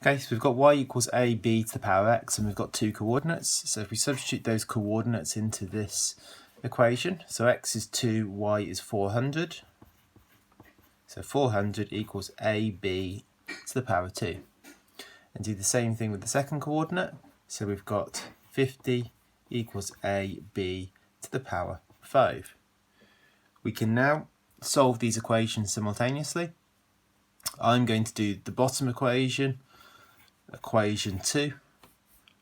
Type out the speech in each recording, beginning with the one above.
Okay, so we've got y equals ab to the power x, and we've got two coordinates. So if we substitute those coordinates into this equation, so x is 2, y is 400. So 400 equals ab to the power 2. And do the same thing with the second coordinate. So we've got 50 equals ab to the power 5. We can now solve these equations simultaneously. I'm going to do the bottom equation, equation 2.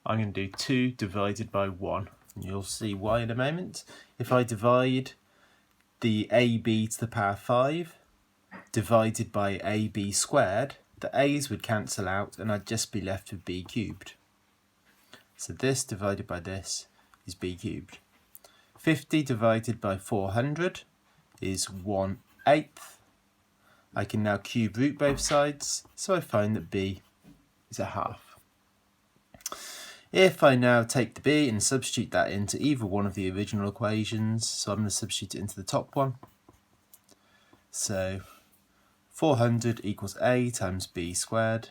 I'm going to do 2 divided by 1. And you'll see why in a moment. If I divide the ab to the power 5 divided by ab squared, the a's would cancel out and I'd just be left with b cubed. So this divided by this is b cubed. 50 divided by 400 is 1/8. I can now cube root both sides, so I find that b is a half. If I now take the b and substitute that into either one of the original equations, so I'm going to substitute it into the top one. So 400 equals a times b squared.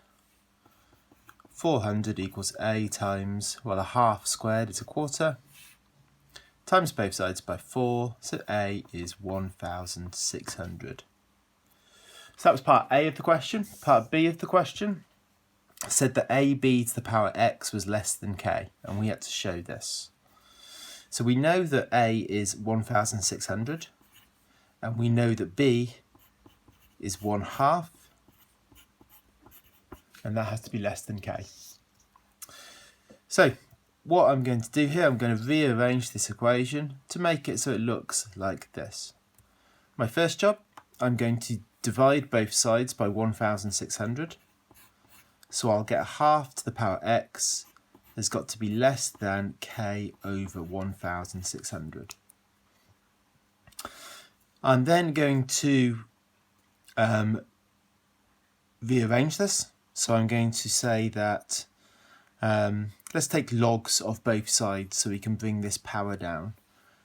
400 equals a times, well, a half squared is a quarter, times both sides by 4, so a is 1,600. So that was part A of the question. Part B of the question said that ab to the power x was less than k, and we had to show this. So we know that a is 1,600, and we know that b is 1/2, and that has to be less than k. So what I'm going to do here, I'm going to rearrange this equation to make it so it looks like this. My first job, I'm going to divide both sides by 1,600. So I'll get a half to the power x has got to be less than k over 1,600. I'm then going to rearrange this. So I'm going to say that let's take logs of both sides so we can bring this power down.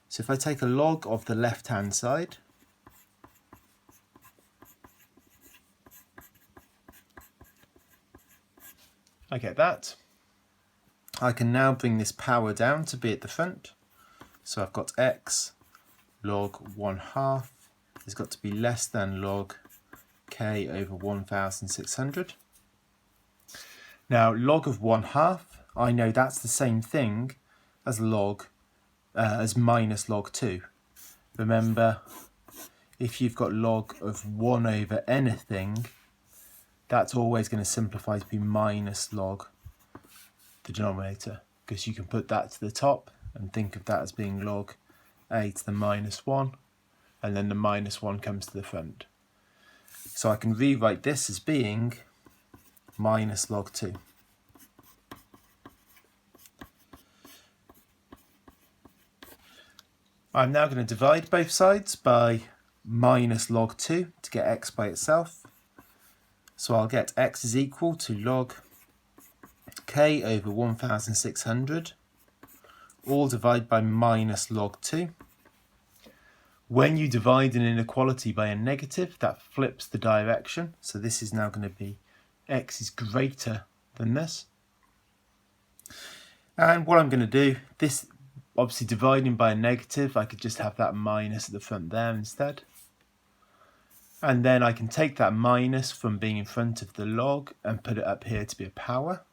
So if I take a log of the left-hand side, I get that. I can now bring this power down to be at the front. So I've got x log 1/2 has got to be less than log k over 1,600. Now log of 1/2, I know that's the same thing as as minus log 2. Remember, if you've got log of 1 over anything, that's always going to simplify to be minus log the denominator, because you can put that to the top and think of that as being log a to the minus 1, and then the minus 1 comes to the front. So I can rewrite this as being minus log 2. I'm now going to divide both sides by minus log 2 to get x by itself. So I'll get x is equal to log k over 1,600, all divided by minus log 2. When you divide an inequality by a negative, that flips the direction. So this is now going to be x is greater than this. And what I'm going to do, this obviously dividing by a negative, I could just have that minus at the front there instead. And then I can take that minus from being in front of the log and put it up here to be a power.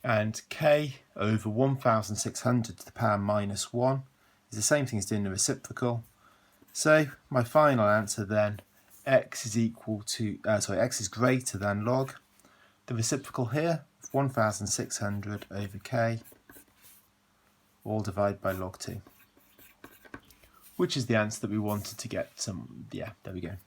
And k over 1,600 to the power minus 1 is the same thing as doing the reciprocal. So my final answer then, x is equal to, x is greater than log the reciprocal here, 1,600 over k, all divided by log 2. Which is the answer that we wanted to get. There we go.